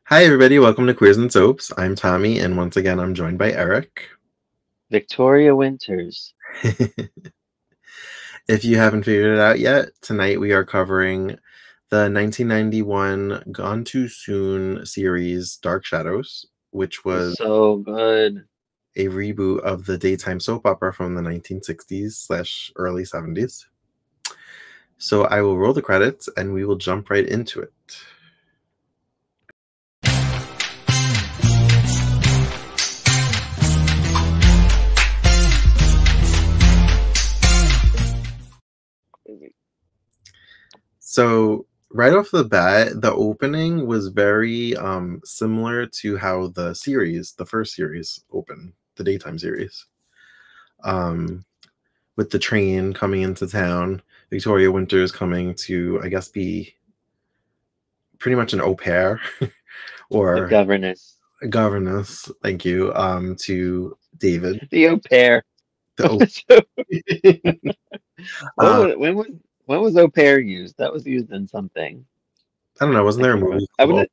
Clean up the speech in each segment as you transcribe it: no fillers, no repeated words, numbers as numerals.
Hi, everybody. Welcome to Queers and Soaps. I'm Tommy, and once again, I'm joined by Eric. Victoria Winters. If you haven't figured it out yet, tonight we are covering the 1991 Gone Too Soon series Dark Shadows, which was So good. a reboot of the daytime soap opera from the 1960s/early 70s. So I will roll the credits and we will jump right into it. So right off the bat, the opening was very similar to how the first series opened, the daytime series. With the train coming into town, Victoria Winters coming to, I guess, be pretty much an au pair The or governess. a governess, thank you, to David. The au pair. The au What was, when was au pair used? That was used in something. I don't know, wasn't I there a can't remember. movie called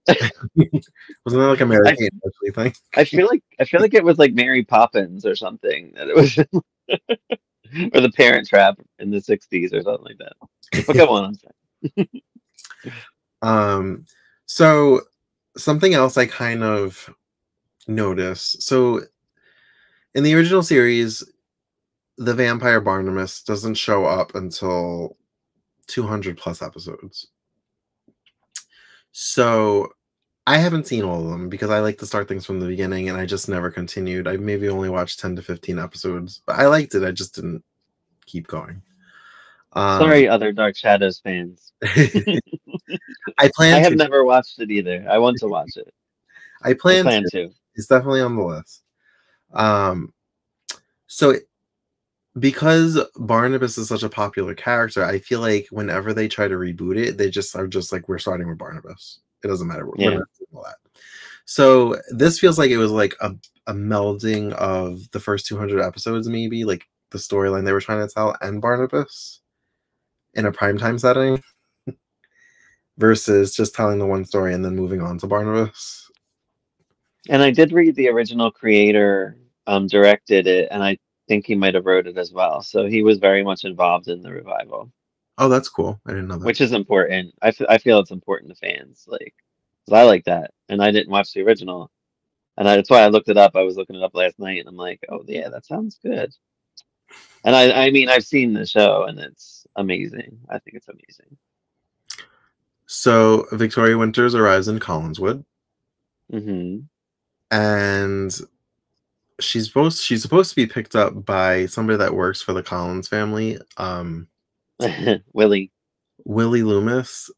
Au Pair? Wasn't there like a Mary I Kate Ashley thing? I feel like it was like Mary Poppins or something. That it was or the Parent Trap in the 60s or something like that. But come on. So something else I kind of noticed. So in the original series, the vampire Barnabas doesn't show up until 200 plus episodes. So I haven't seen all of them because I like to start things from the beginning and I just never continued. I maybe only watched 10 to 15 episodes, but I liked it. I just didn't keep going. Sorry, other Dark Shadows fans. I I plan have to. never watched it either. I want to watch it. I I plan plan to. to. It's definitely on the list. So because Barnabas is such a popular character, I feel like whenever they try to reboot it, they just are just like, we're starting with Barnabas. It doesn't matter. We're Yeah. not doing all that. So this feels like it was like a melding of the first 200 episodes, maybe like the storyline they were trying to tell and Barnabas in a primetime setting versus just telling the one story and then moving on to Barnabas. And I did read the original creator directed it, and I think he might have wrote it as well. So he was very much involved in the revival, Oh, that's cool. I didn't know that. which is important. I feel it's important to fans, like, 'cause I like that, and I didn't watch the original, and that's why I looked it up. I was looking it up last night, and I'm like, oh yeah, that sounds good. And I mean, I've seen the show, and it's amazing. I think it's amazing. So Victoria Winters arrives in Collinswood, Hmm. and she's supposed to be picked up by somebody that works for the Collins family, Willie. Willie Loomis,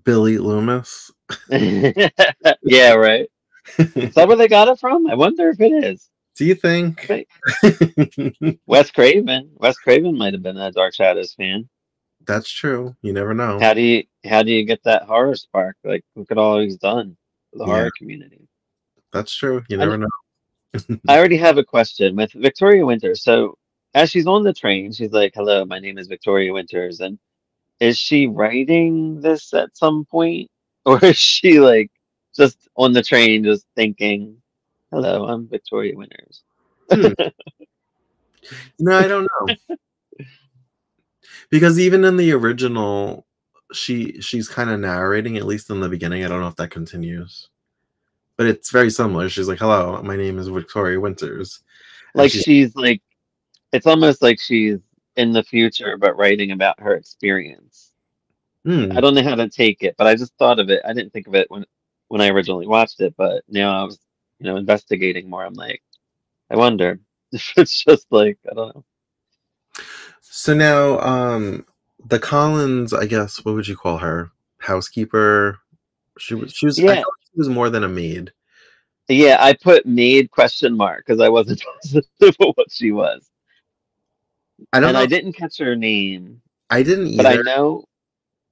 Billy Loomis. Yeah, right. Is that where they got it from? I wonder if it is. Do you think? Wes Craven. Wes Craven might have been a Dark Shadows fan. That's true. You never know. How do you get that horror spark? Like look at all he's done for the Yeah, horror community. that's true. You And never know. I already have a question with Victoria Winters. So as she's on the train, she's like, "Hello, my name is Victoria Winters." And is she writing this at some point, or is she like just on the train, just thinking, "Hello, I'm Victoria Winters." Hmm. No, I don't know. Because even in the original, she's kind of narrating, at least in the beginning. I don't know if that continues. But it's very similar. She's like, "Hello, my name is Victoria Winters." And Like she's she's like, it's almost like she's in the future, but writing about her experience. I hmm. don't know how to take it, but I just thought of it. I didn't think of it when I originally watched it, but now I was, investigating more. I'm like, I wonder if it's just like, I don't know. So now the Collins, I guess, what would you call her? Housekeeper. She was I Yeah, thought she was more than a maid. yeah. I put maid question mark because I wasn't positive of what she was, I don't and know I if didn't catch her name, I didn't but I either. know,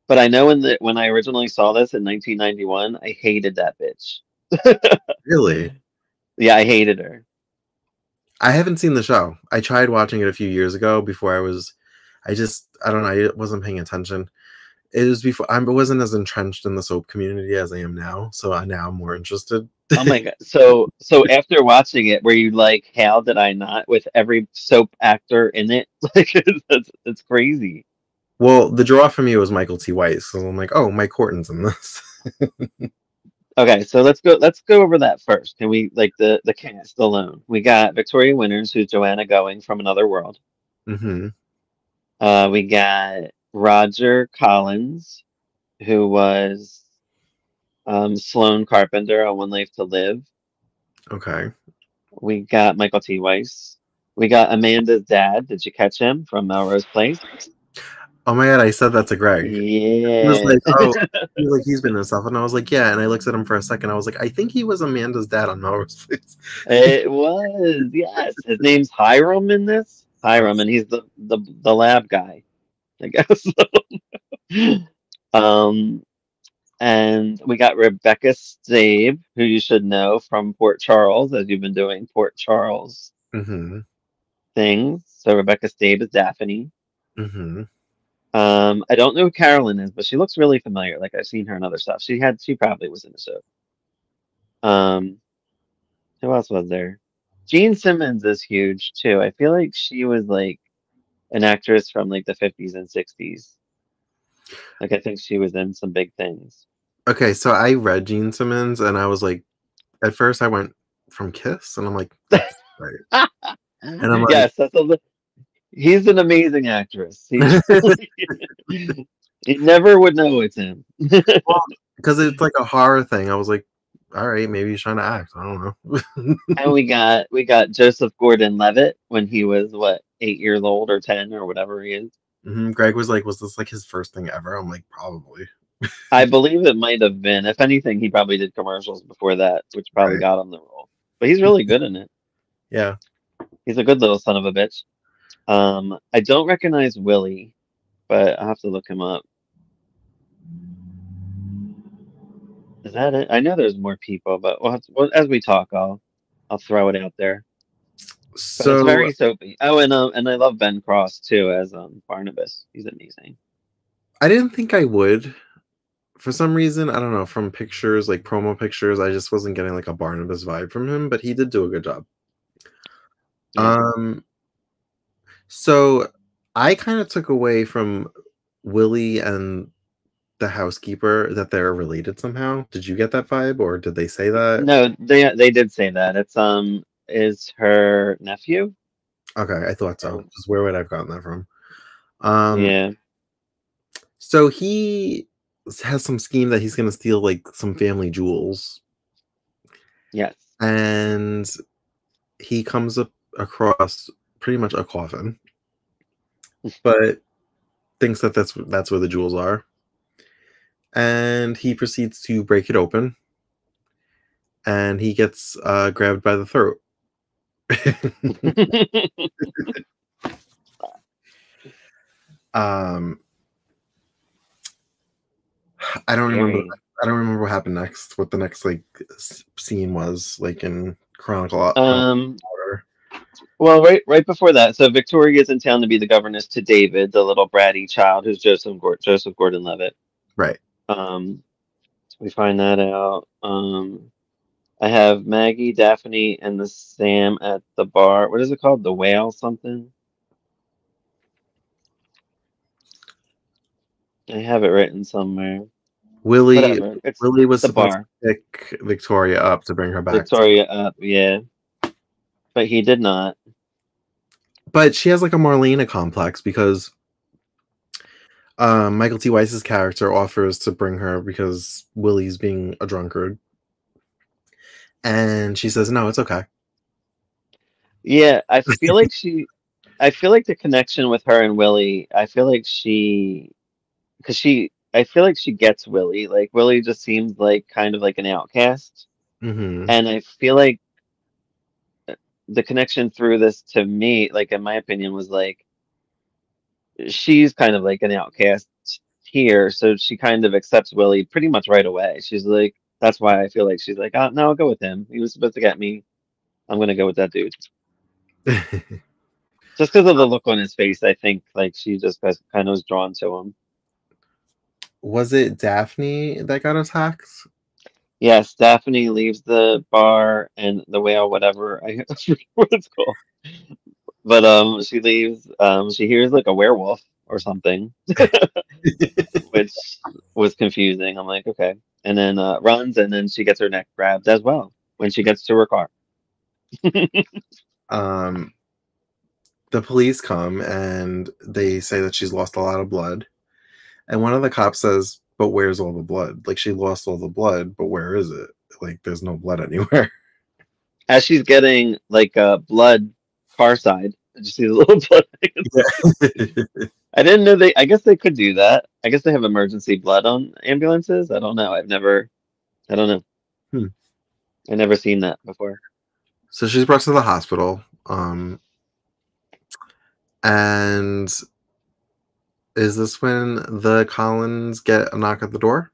but I know when I originally saw this in 1991, I hated that bitch. Really. Yeah, I hated her. I haven't seen the show. I tried watching it a few years ago before I don't know, I wasn't paying attention. It was before I wasn't as entrenched in the soap community as I am now, so now I'm more interested. Oh my God. So after watching it, were you like, how did I not with every soap actor in it? Like it's crazy. Well, the draw for me was Michael T. Weiss, so I'm like, oh, Mike Horton's in this. Okay, so let's go over that first. Can we like the cast alone? We got Victoria Winters, who's Joanna Going from Another World. Hmm. We got Roger Collins, who was Sloane Carpenter on One Life to Live. Okay. We got Michael T. Weiss. We got Amanda's dad. Did you catch him from Melrose Place? Oh my god, I said that to Greg. He was Yeah. like, oh, he's been in stuff, and I was like, yeah. And I looked at him for a second. I was like, I think he was Amanda's dad on Melrose Place. It was, yes. His name's Hiram in this. Hiram, and he's the lab guy, I guess. Um, and we got Rebecca Stabe, who you should know from Port Charles, as you've been doing Port Charles Mm-hmm. things. So Rebecca Stabe is Daphne. Mm-hmm. I don't know who Carolyn is, but she looks really familiar. Like I've seen her in other stuff. She probably was in the show. Um, who else was there? Jean Simmons is huge too. I feel like she was like an actress from like the 50s and 60s. Like I think she was in some big things. Okay, so I read Gene Simmons, and I was like, at first I went from Kiss, and I'm like, that's right. And I'm like, Yes, he's an amazing actress. You never would know it's him. well, because it's like a horror thing. I was like, all right, maybe he's trying to act. I don't know. And we got Joseph Gordon-Levitt when he was what, 8 years old or 10 or whatever he is. Mm-hmm. Greg was like, was this like his first thing ever? I'm like, probably. I believe it might have been. If anything, he probably did commercials before that, which probably Right. got him the role. But he's really good in it. Yeah. He's a good little son of a bitch. I don't recognize Willie, but I'll have to look him up. Is that it? I know there's more people, but as we talk, I'll throw it out there. But it's So very soapy. Oh, and I love Ben Cross too as Barnabas. He's amazing. I didn't think I would. For some reason, I don't know, from pictures, like promo pictures, I just wasn't getting like a Barnabas vibe from him, but he did do a good job. Yeah. So I kind of took away from Willie and the housekeeper that they're related somehow. Did you get that vibe, or did they say that? No, they did say that. It's is her nephew? Okay, I thought so. Or, Just where would I have gotten that from? yeah. So he has some scheme that he's going to steal like some family jewels, Yes. and he comes up across pretty much a coffin, but thinks that that's where the jewels are, and he proceeds to break it open, and he gets grabbed by the throat. um I don't remember. Scary. I don't remember what happened next. What the next like scene was like in chronicle order. Well, right before that, so Victoria's in town to be the governess to David, the little bratty child who's Joseph Gordon-Levitt. Right. We find that out. I have Maggie, Daphne, and the Sam at the bar. What is it called? The Whale something? I have it written somewhere. Willie Whatever. It's was the supposed bar. to pick Victoria up to bring her back. Victoria up, yeah. But he did not. But she has like a Marlena complex because Michael T. Weiss's character offers to bring her because Willie's being a drunkard. And she says, no, it's okay. Yeah, I feel like the connection with her and Willie, I feel like I feel like she gets Willie. Like Willie just seems like kind of like an outcast. Mm-hmm. And I feel like the connection through this to me, like in my opinion, was like she's kind of like an outcast here, so she kind of accepts Willie pretty much right away. She's like, that's why I feel like she's like, oh, no, I'll go with him. He was supposed to get me. I'm gonna go with that dude. Just because of the look on his face, I think like she just kind of was drawn to him. Was it Daphne that got attacked? Yes, Daphne leaves the bar and the whale, whatever. I forget what it's called. But she leaves. She hears like a werewolf or something, which was confusing. I'm like, okay. And then runs, and then she gets her neck grabbed as well when she gets to her car. um, the police come and they say that she's lost a lot of blood. And one of the cops says, "But where's all the blood? Like she lost all the blood, but where is it? Like there's no blood anywhere." As she's getting like blood car side, I just see the little blood. Yeah. I didn't know they. I guess they could do that. I guess they have emergency blood on ambulances. I don't know. I've never. I don't know. Hmm. I never seen that before. So she's brought to the hospital. And is this when the Collins get a knock at the door?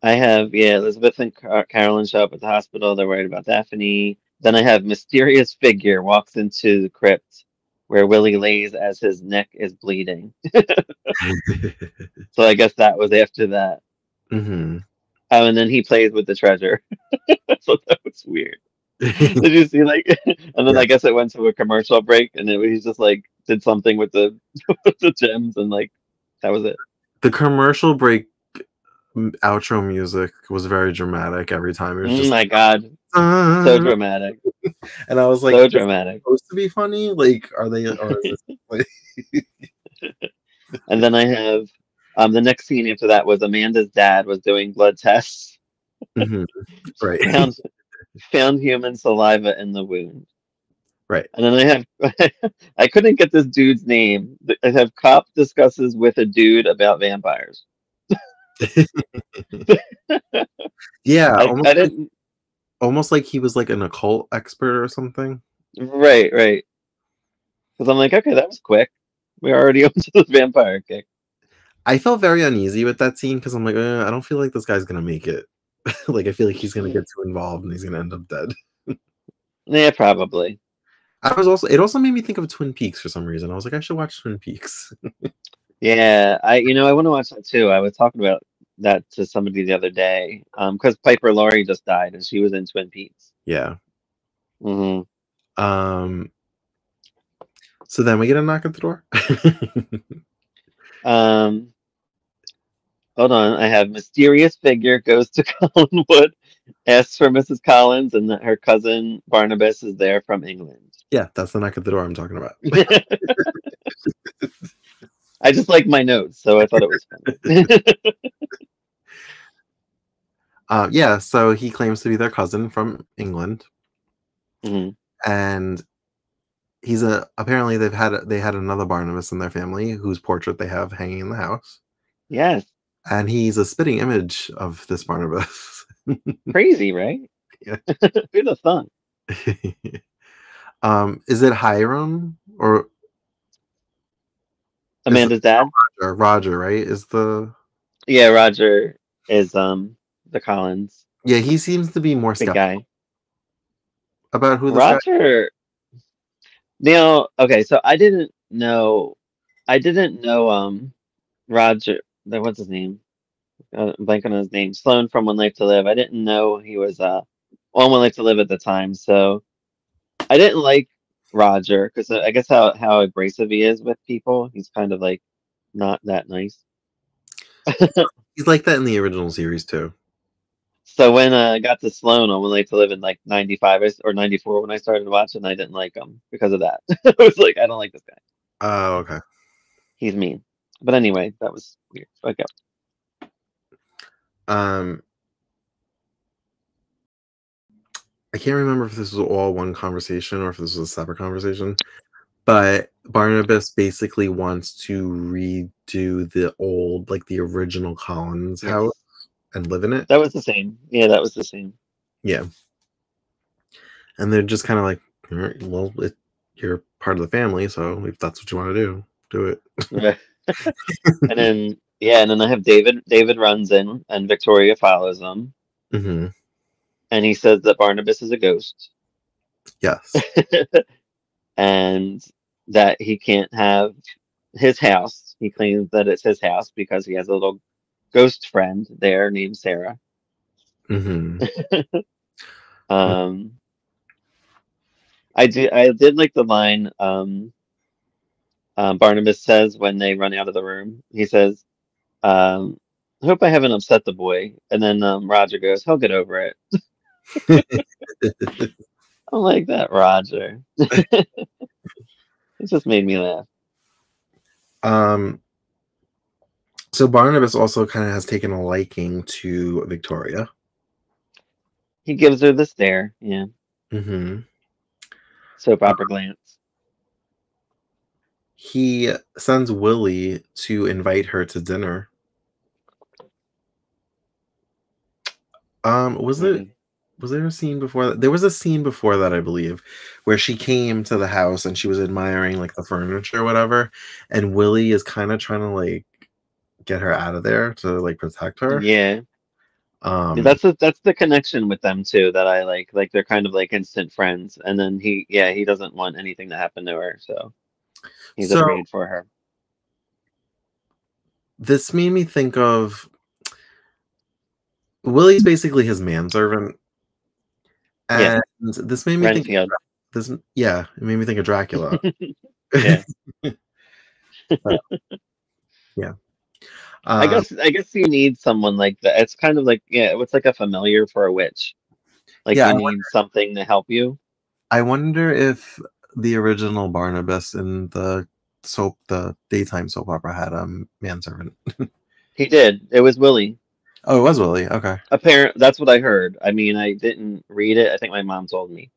I have, yeah, Elizabeth and Carolyn show up at the hospital. They're worried about Daphne. Then I have mysterious figure walks into the crypt where Willie lays as his neck is bleeding. So I guess that was after that. Mm-hmm. Oh, and then he plays with the treasure. So that was weird. Did you see like? And then Yeah. I guess it went to a commercial break, and he's just like did something with the with the gems, and like that was it. The commercial break outro music was very dramatic every time. It was Oh just my God, so dramatic, and I was like, so is it dramatic. supposed to be funny? Like, are they or is this like And then I have the next scene after that was Amanda's dad was doing blood tests, Mhm. Right. found human saliva in the wound. Right. And then I have I couldn't get this dude's name. I have cop discusses with a dude about vampires. Yeah, I didn't. almost like he was like an occult expert or something. Right, right. Because I'm like, okay, that was quick. We're already onto the vampire kick. I felt very uneasy with that scene because I'm like, I don't feel like this guy's gonna make it. Like I feel like he's gonna get too involved and he's gonna end up dead. Yeah, probably. It also made me think of Twin Peaks for some reason. I was like, I should watch Twin Peaks. Yeah, I want to watch that too. I was talking about that to somebody the other day. Because Piper Laurie just died and she was in Twin Peaks. Yeah. Hmm. So then we get a knock at the door. Hold on. I have mysterious figure goes to Collinwood, asks for Mrs. Collins, and that her cousin Barnabas is there from England. Yeah, that's the knock at the door I'm talking about. I just like my notes, so I thought it was funny. Yeah, so he claims to be their cousin from England, Hmm. and apparently they had another Barnabas in their family whose portrait they have hanging in the house. Yes. And he's a spitting image of this Barnabas. Crazy, right? Yeah. Who'd have thought? Is it Hiram or Amanda's dad? Roger, right? Yeah, Roger is the Collins. Yeah, he seems to be more Big skeptical guy. about who this guy is. Roger. Now, okay, so I didn't know Roger, what's his name? I'm blanking on his name. Sloan from One Life to Live. I didn't know he was on One Life to Live at the time, so I didn't like Roger because I guess how abrasive he is with people. He's kind of like not that nice. He's like that in the original series too. So when I got to Sloan on One Life to Live in like 95 or 94 when I started watching, I didn't like him because of that. I was like, I don't like this guy. Oh, okay. He's mean. But anyway, that was weird. Okay. I can't remember if this was all one conversation or if this was a separate conversation, but Barnabas basically wants to redo the original Collins house and live in it. That was the same. Yeah, that was the same. Yeah. And they're just kind of like, all right, well, you're part of the family, so if that's what you want to do it. Yeah. And then I have David runs in and Victoria follows him. Mm-hmm. And he says that Barnabas is a ghost. Yes. And that he can't have his house house. He claims that it's his house because he has a little ghost friend there named Sarah. Mm-hmm. Um, I did like the line Barnabas says when they run out of the room. He says, um, "I hope I haven't upset the boy." And then Roger goes, "He'll get over it." I like that, Roger. It just made me laugh. um, so Barnabas also kind of has taken a liking to Victoria. He gives her the stare, yeah, Mm-hmm. soap opera glance. He sends Willie to invite her to dinner. Was Mm. there a scene before that? There was a scene before that, I believe, where she came to the house and she was admiring like the furniture or whatever, and Willie is kind of trying to like get her out of there to like protect her. Yeah. Um, That's the connection with them too that I like. Like they're kind of like instant friends. And then he doesn't want anything to happen to her, so he's so afraid for her. this made me think of Willie's basically his manservant, Yeah, and this made me think Renfield. this. Yeah, it made me think of Dracula. Yeah. Yeah. I guess you need someone like that. It's kind of like yeah, it's like a familiar for a witch. Like Yeah, you need something to help you. I wonder if the original Barnabas in the daytime soap opera had a manservant. He did. It was Willie. Oh, it was Willie. Okay. That's what I heard. I mean, I didn't read it. I think my mom told me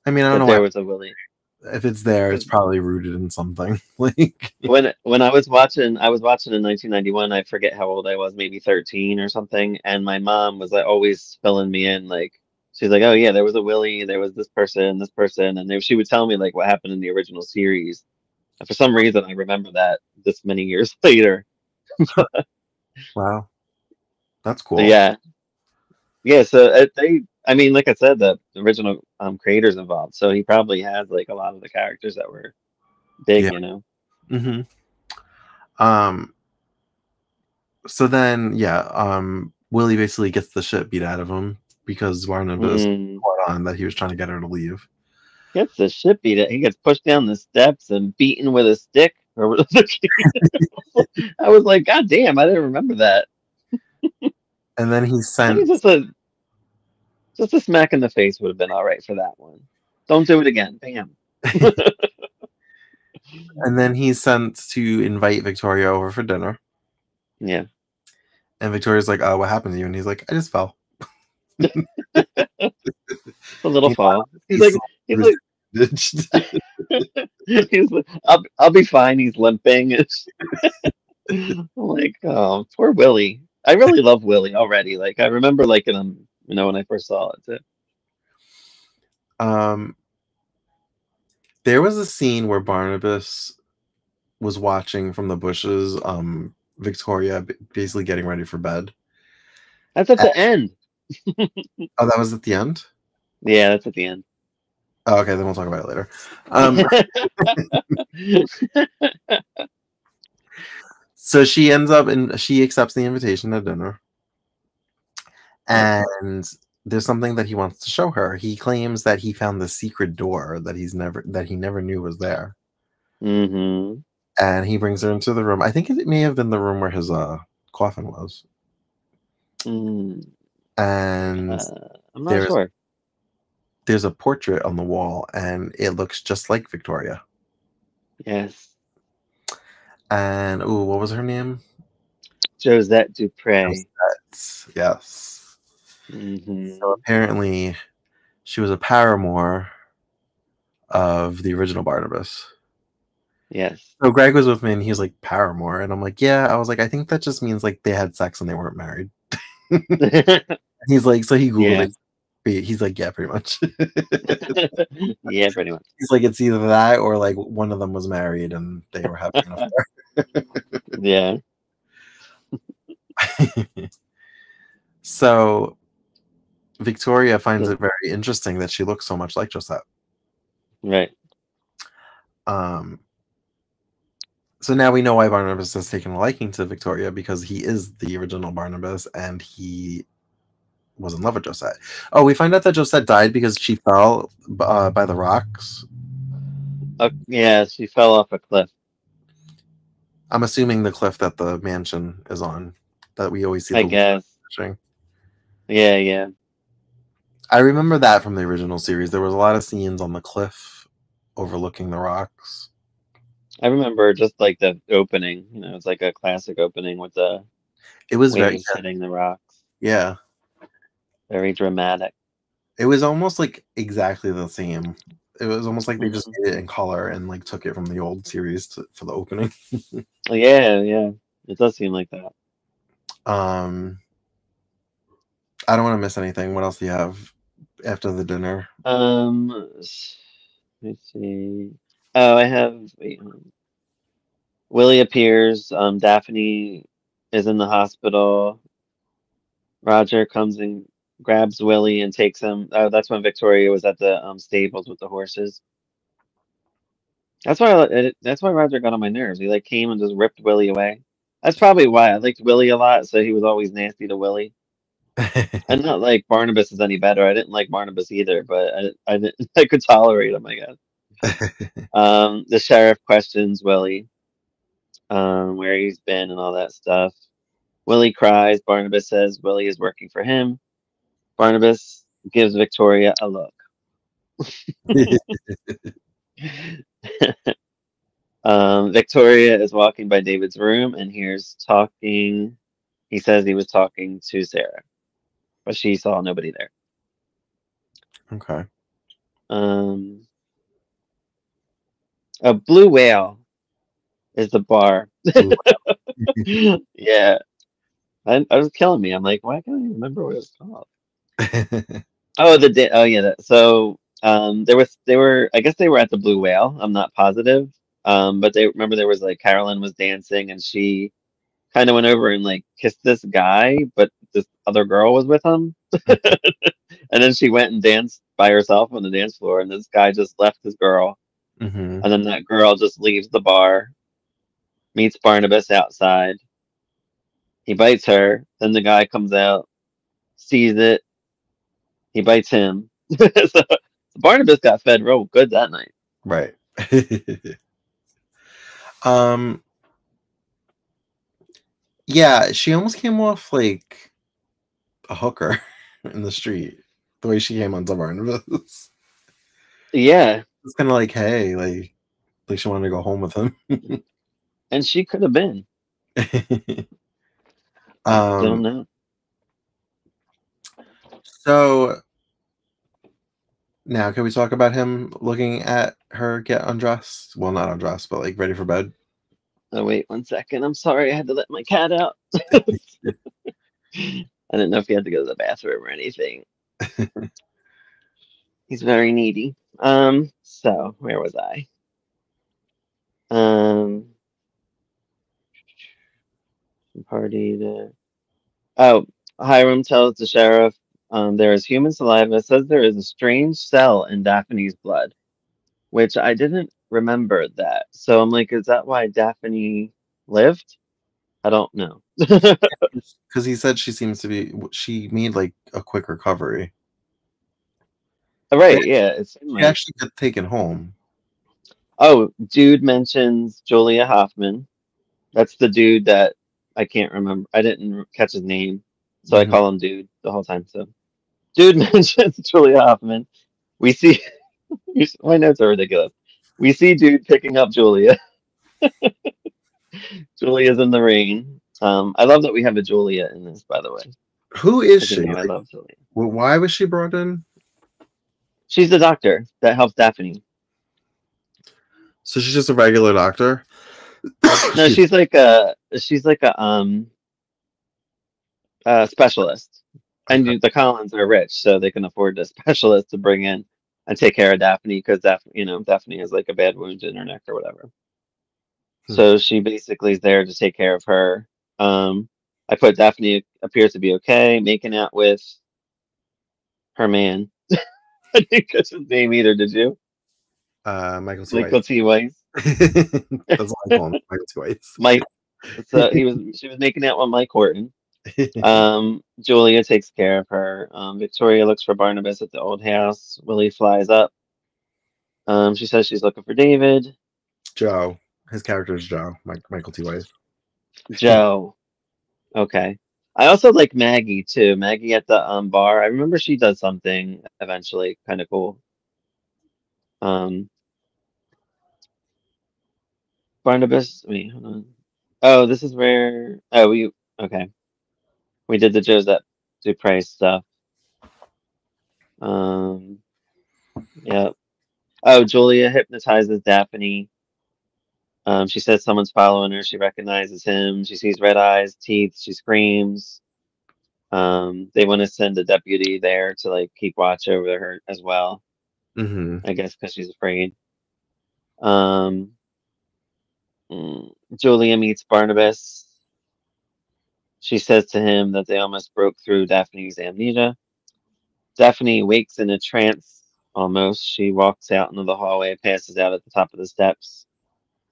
I mean, I don't that know why. there was a Willie. If it's there, it's probably rooted in something. Like, When I was watching in 1991. I forget how old I was, maybe 13 or something. And my mom was like always filling me in. Like she's like, "Oh yeah, there was a Willie. There was this person," and she would tell me like what happened in the original series. And for some reason, I remember that this many years later. wow, that's But cool. yeah, yeah. So I mean, like I said, the original creators involved. So he probably has like a lot of the characters that were big, Yeah. you know. hmm Um. So then, yeah. Willie basically gets the shit beat out of him because Barnabas Mm. caught on that he was trying to get her to leave. Gets the shit beat it. He gets pushed down the steps and beaten with a stick. Or with I was like, God damn, I didn't remember that. And then he I think sent just a smack in the face would have been all right for that one. Don't do it again. Bam. and then he's sent to invite Victoria over for dinner. Yeah. And Victoria's like, "Oh, what happened to you?" And he's like, "I just fell." A little Meanwhile, fall. He's like ditched. he's like, I'll be fine. He's limping. I'm like, oh, poor Willie. I really love Willie already. Like I remember liking him, when I first saw it too. um, there was a scene where Barnabas was watching from the bushes, Victoria basically getting ready for bed. That's at And- the end. oh, that was at the end? Yeah, that's at the end. Oh, okay, then we'll talk about it later. So she accepts the invitation to dinner. And there's something that he wants to show her. He claims that he found the secret door that he never knew was there. Mm-hmm. And he brings her into the room. I think it may have been the room where his coffin was. Mm. And I'm not sure. There's a portrait on the wall, and it looks just like Victoria. Yes. And what was her name? Josette Dupre. Josette, yes. Mm-hmm. So apparently, she was a paramour of the original Barnabas. Yes. So Greg was with me, and he was like, paramour, and I'm like, yeah. I was like, I think that just means like they had sex and they weren't married. He's like, so he googled it. He's like, yeah, pretty much. Yeah, pretty much. He's like, it's either that or like one of them was married and they were having an affair. Yeah. So Victoria finds it very interesting that she looks so much like Josette. Right. So now we know why Barnabas has taken a liking to Victoria, because he is the original Barnabas and he was in love with Josette. Oh, we find out that Josette died because she fell by the rocks. Yeah, she fell off a cliff. I'm assuming the cliff that the mansion is on, that we always see I the guess. watching. Yeah, yeah. I remember that from the original series. There was a lot of scenes on the cliff overlooking the rocks. I remember just like the opening. You know, it's like a classic opening with the It was waves hitting the rocks. yeah. Very dramatic. It was almost like exactly the same. It was almost like they just Mhm. made it in color and like took it from the old series for the opening. Yeah, yeah. It does seem like that. Um, I don't want to miss anything. What else do you have after the dinner? Let's see. Oh, I have. Wait, Willie appears. Daphne is in the hospital. Roger comes and grabs Willie and takes him. Oh, that's when Victoria was at the stables with the horses. That's why Roger got on my nerves. He like came and just ripped Willie away. That's probably why I liked Willie a lot. So he was always nasty to Willie. And not like Barnabas is any better. I didn't like Barnabas either, but I didn't, I could tolerate him, I guess. The sheriff questions Willie, where he's been and all that stuff. Willie cries. Barnabas says Willie is working for him. Barnabas gives Victoria a look. Victoria is walking by David's room and hears talking. He says he was talking to Sarah, but she saw nobody there. Okay. A blue whale is the bar. Yeah, I was killing me. I'm like, why can't I remember what it was called? Oh, oh yeah. So they were I guess they were at the Blue Whale. I'm not positive. But they remember there was like Carolyn was dancing and she kind of went over and like kissed this guy, but this other girl was with him. And then she went and danced by herself on the dance floor, and this guy just left his girl. Mm-hmm. And then that girl just leaves the bar, meets Barnabas outside. He bites her. Then the guy comes out, sees it. He bites him. So Barnabas got fed real good that night. Right. um yeah, she almost came off like a hooker in the street. The way she came on to Barnabas. Yeah. It's kind of like, hey, like she wanted to go home with him. And she could have been. Don't know. So now can we talk about him looking at her get undressed? Well, not undressed, but like ready for bed. Oh, wait 1 second. I'm sorry. I had to let my cat out. I didn't know if he had to go to the bathroom or anything. He's very needy. So where was I? Party to. Oh, Hiram tells the sheriff there is human saliva. Says there is a strange cell in Daphne's blood, which I didn't remember that. So I'm like, is that why Daphne lived? I don't know. Because he said she made like a quick recovery. Right, yeah. It's She actually got taken home. Oh, dude mentions Julia Hoffman. That's the dude that I can't remember. I didn't catch his name, so I call him dude the whole time. So, dude mentions Julia Hoffman. We see my notes are ridiculous. We see dude picking up Julia. Julia's in the rain. I love that we have a Julia in this, by the way. Who is she? I love Julia. Why was she brought in? She's the doctor that helps Daphne. So she's just a regular doctor? No, she's like a specialist. And Okay. the Collins are rich, so they can afford a specialist to bring in and take care of Daphne because Daphne has like a bad wound in her neck or whatever. So she basically is there to take care of her. I put Daphne appears to be okay, making out with her man. I didn't catch his name either, did you? Michael T. Michael T. Weiss. That's what I call him, Michael Twice. Mike. So she was making out with Mike Horton. Julia takes care of her. Victoria looks for Barnabas at the old house. Willie flies up. She says she's looking for David. Joe. His character is Joe, Michael T. Weiss. Joe. Okay. I also like Maggie too. Maggie at the bar. I remember she does something eventually, kind of cool. Barnabas. Wait, hold on. Oh, this is where. Oh, we okay. We did the Joseph Dupre stuff. Yeah. Oh, Julia hypnotizes Daphne. She says someone's following her. She recognizes him. She sees red eyes, teeth. She screams. They want to send a deputy there to like keep watch over her as well. I guess because she's afraid. Julia meets Barnabas. She says to him that they almost broke through Daphne's amnesia. Daphne wakes in a trance almost. She walks out into the hallway, passes out at the top of the steps,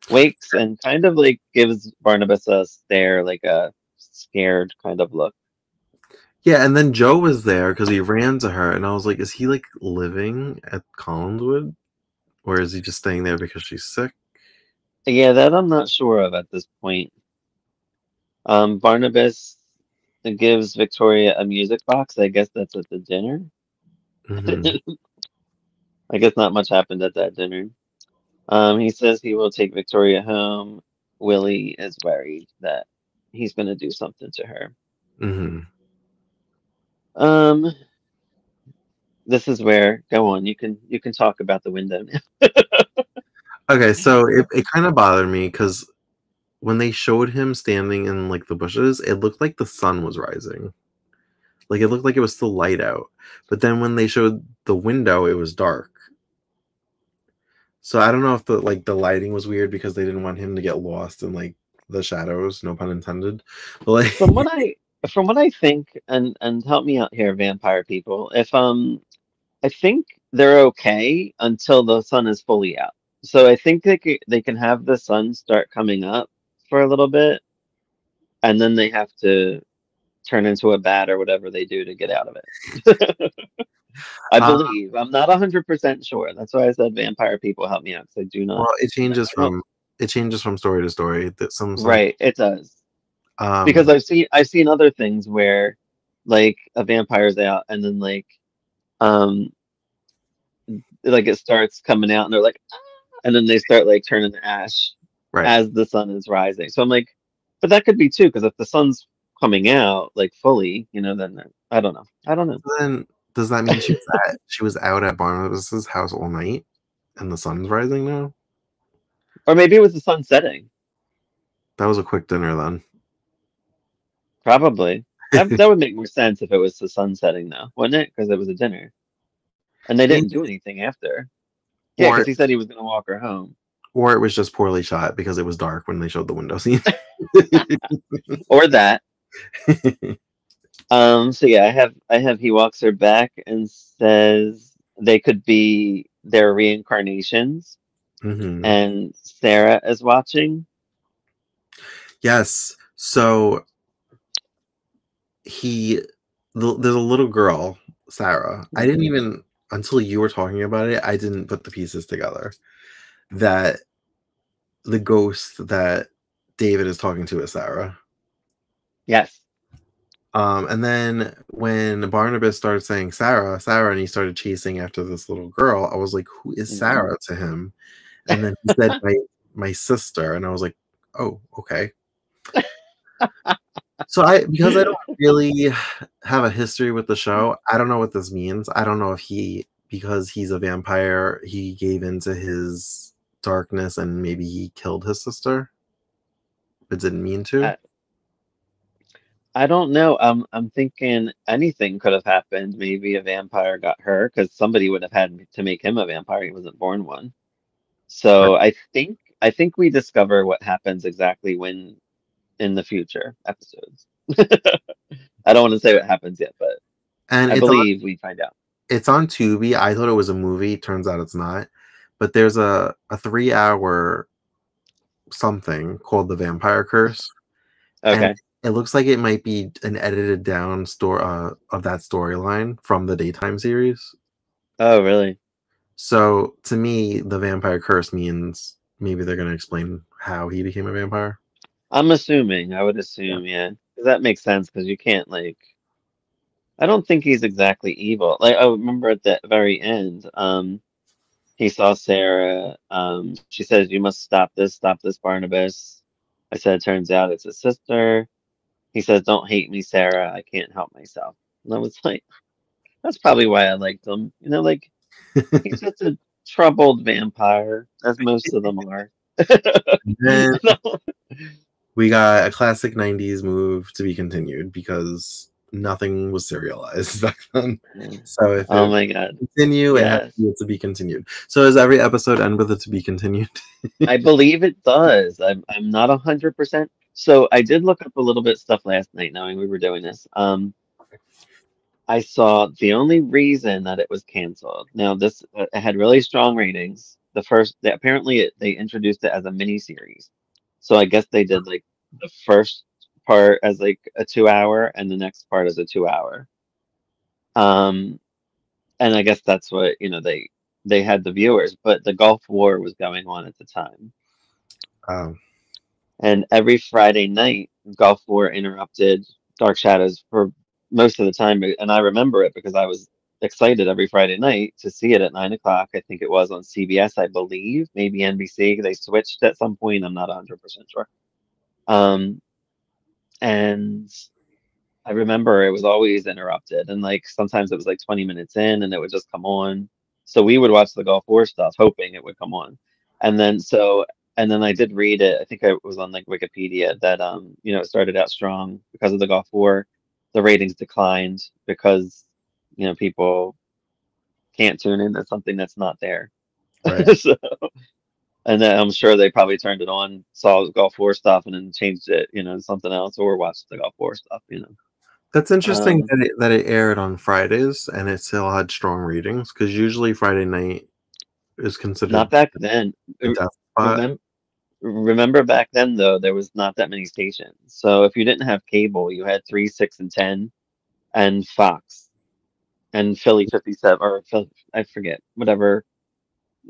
wakes, and kind of like gives Barnabas a stare, like a scared kind of look. Yeah, and then Joe was there because he ran to her, and I was like, is he like living at Collinswood? Or is he just staying there because she's sick? Yeah, that I'm not sure of at this point. Barnabas gives Victoria a music box. I guess that's at the dinner. I guess not much happened at that dinner. He says he will take Victoria home. Willie is worried that he's going to do something to her. This is where go on. You can talk about the window now. Okay, so it kind of bothered me because when they showed him standing in like the bushes, it looked like the sun was rising. Like it looked like it was still light out. But then when they showed the window, it was dark. So I don't know if the lighting was weird because they didn't want him to get lost in like the shadows, no pun intended. But like from what I think, and help me out here, vampire people. If I think they're okay until the sun is fully out. So I think they can have the sun start coming up for a little bit, and then they have to turn into a bat or whatever they do to get out of it. I believe. I'm not 100% sure. That's why I said vampire people help me out because I do not. Well, it changes from story to story. That right, it does. Because I've seen other things where like a vampire's out and then like it starts coming out and they're like ah, and then they start like turning to ash as the sun is rising. So I'm like, but that could be too because if the sun's coming out like fully, then I don't know. Then does that mean she was out at Barnabas's house all night and the sun's rising now? Or maybe it was the sun setting. That was a quick dinner then. Probably. That would make more sense if it was the sun setting though, wouldn't it? Because it was a dinner. And they didn't do anything after. Yeah, because he said he was going to walk her home. Or it was just poorly shot because it was dark when they showed the window scene. Or that. So yeah, I have he walks her back and says they could be their reincarnations. And Sarah is watching. Yes. So there's a little girl, Sarah. I didn't even, until you were talking about it, I didn't put the pieces together that the ghost that David is talking to is Sarah. Yes. And then when Barnabas started saying Sarah, and he started chasing after this little girl, I was like, who is Sarah to him? And then he said, my sister. And I was like, oh, okay. So because I don't really have a history with the show, I don't know what this means. I don't know if because he's a vampire, he gave into his darkness and maybe he killed his sister, but didn't mean to. I don't know. I'm thinking anything could have happened. Maybe a vampire got her because somebody would have had to make him a vampire. He wasn't born one. So right. I think we discover what happens exactly when in the future episodes. I don't want to say what happens yet, but I believe we find out. It's on Tubi. I thought it was a movie. Turns out it's not. but there's a 3-hour something called The Vampire Curse, and Okay. it looks like it might be an edited down story of that storyline from the daytime series. Oh, really? So to me, The Vampire Curse means maybe they're going to explain how he became a vampire. I'm assuming. I would Yeah. assume, yeah. 'Cause that makes sense because you can't like. I don't think he's exactly evil. Like I remember at the very end, he saw Sarah. She says, "You must stop this, Barnabas." I said, "Turns out it's his sister." He says, "Don't hate me, Sarah. I can't help myself." And I was like, "That's probably why I liked him." You know, like he's just a troubled vampire, as most of them are. And then we got a classic 90s move to be continued because nothing was serialized back then. So if Oh it my God. continue, it has Yes. to be continued. So does every episode end with it to be continued? I believe it does. I'm not 100%. So I did look up a little bit stuff last night, knowing we were doing this. I saw the only reason that it was canceled. Now this it had really strong ratings. Apparently they introduced it as a mini series. So I guess they did like the first part as like a 2 hour and the next part as a 2 hour. Um, and I guess that's what, they had the viewers, but the Gulf War was going on at the time. Um, And every Friday night, Gulf War interrupted Dark Shadows for most of the time. And I remember it because I was excited every Friday night to see it at 9 o'clock. I think it was on CBS, I believe, maybe NBC. They switched at some point. I'm not 100% sure. Um, and I remember it was always interrupted. And like sometimes it was like 20 minutes in and it would just come on. So we would watch the Gulf War stuff, hoping it would come on. And then and then I did read it. I think I was on like Wikipedia that it started out strong because of the Gulf War. The ratings declined because people can't tune in to something that's not there. right. So, and then I'm sure they probably turned it on, saw Gulf War stuff, and then changed it, to something else, or watched the Gulf War stuff. That's interesting Um, that it aired on Fridays and it still had strong ratings because usually Friday night is considered Not back then. a death spot. Remember back then though, there was not that many stations. So if you didn't have cable, you had 3, 6, and 10, and Fox, and Philly 57, or I forget, whatever.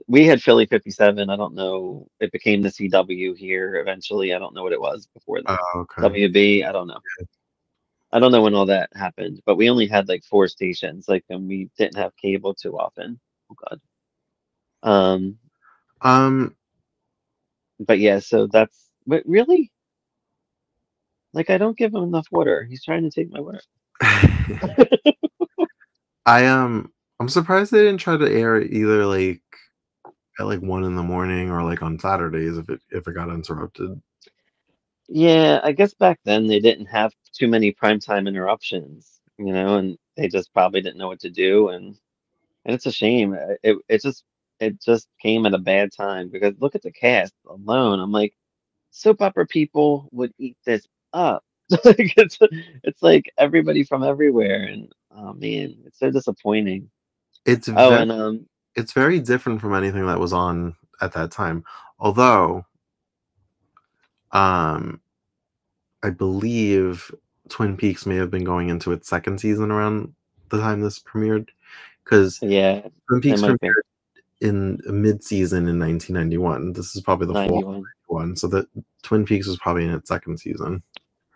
We had Philly 57. I don't know. It became the CW here eventually. I don't know what it was before Oh, then. okay. WB, I don't know. I don't know when all that happened, but we only had like 4 stations, like, and we didn't have cable too often. Oh God. Um, Um, but yeah, so but really, like, I don't give him enough water. He's trying to take my water. I'm surprised they didn't try to air it either like at like 1 in the morning or like on Saturdays if it got interrupted. Yeah, I guess back then they didn't have too many primetime interruptions, and they just probably didn't know what to do, and it's a shame. It just came at a bad time because look at the cast alone. I'm like, soap opera people would eat this up. Like it's like everybody from everywhere, and oh man, it's so disappointing. It's Oh, very and it's very different from anything that was on at that time. Although, um, I believe Twin Peaks may have been going into its second season around the time this premiered, because yeah, Twin it Peaks might be premiered in mid-season in 1991. This is probably the fall 91. one, so that Twin Peaks was probably in its second season.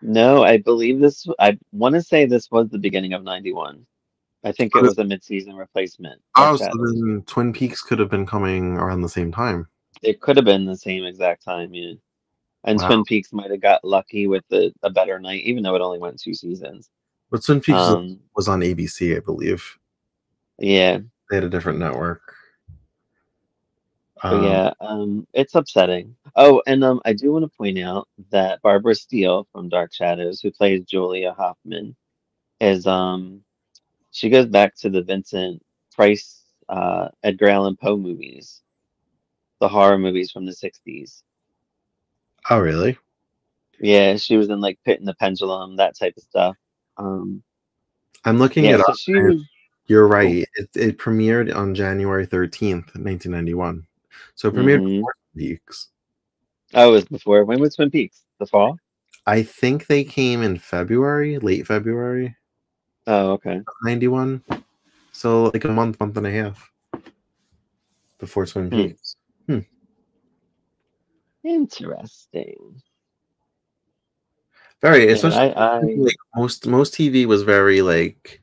No, I believe this. I want to say this was the beginning of 91. I think it was a mid-season replacement, Dark Oh, so Shadows. then Twin Peaks could have been coming around the same time. It could have been the same exact time, yeah. And Wow. Twin Peaks might have got lucky with a better night, even though it only went 2 seasons. But Twin Peaks Um, was on ABC, I believe. yeah, They had a different network. but yeah, it's upsetting. Oh, and I do want to point out that Barbara Steele from Dark Shadows, who plays Julia Hoffman, is she goes back to the Vincent Price, Edgar Allan Poe movies, the horror movies from the 60s. Oh, really? Yeah, she was in like Pit and the Pendulum, that type of stuff. Um, I'm looking yeah, it so up. she And was. you're Oh, right. It premiered on January 13th, 1991. So it premiered Hmm. before Twin Peaks. Oh, it was before. When was Twin Peaks? The fall? I think they came in February, late February Oh, okay. of 91. So like a month and a half before Twin Hmm. Peaks. Hmm. Interesting. Very, Yeah, especially I like most TV was very like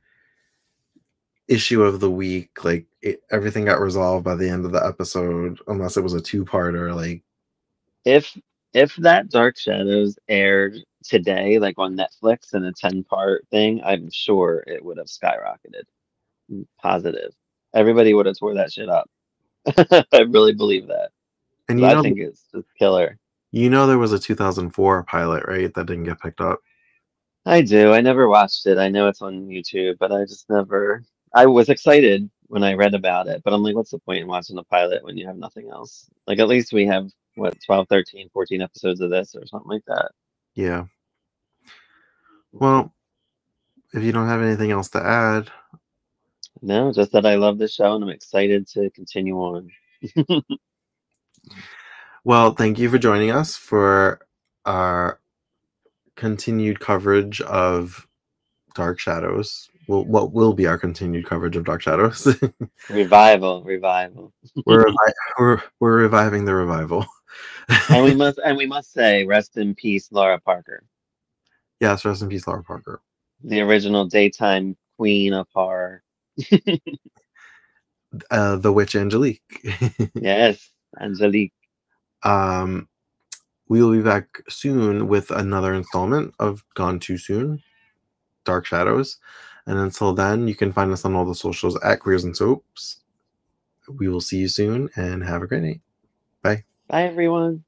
issue of the week. Like everything got resolved by the end of the episode, unless it was a two-parter. Like, if if that Dark Shadows aired today, like on Netflix in a 10-part thing, I'm sure it would have skyrocketed. Positive. Everybody would have tore that shit up. I really believe that. and 'Cause I think it's just killer. there was a 2004 pilot, right? That didn't get picked up. I do. I never watched it. I know it's on YouTube, but I just never. I was excited when I read about it, but I'm like, what's the point in watching the pilot when you have nothing else? Like, at least we have, what, 12, 13, 14 episodes of this or something like that. Yeah. Well, if you don't have anything else to add, No, just that I love this show and I'm excited to continue on. well, thank you for joining us for our continued coverage of Dark Shadows. Well, what will be our continued coverage of Dark Shadows? Revival, revival. We're reviving the revival. And we must say, rest in peace, Laura Parker, Yes, rest in peace, Laura Parker. the original daytime queen of horror. The witch Angelique. Yes, Angelique. um, we will be back soon with another installment of Gone Too Soon, Dark Shadows. And until then, you can find us on all the socials at Queers and Soaps. We will see you soon and have a great night. Bye. Bye, everyone.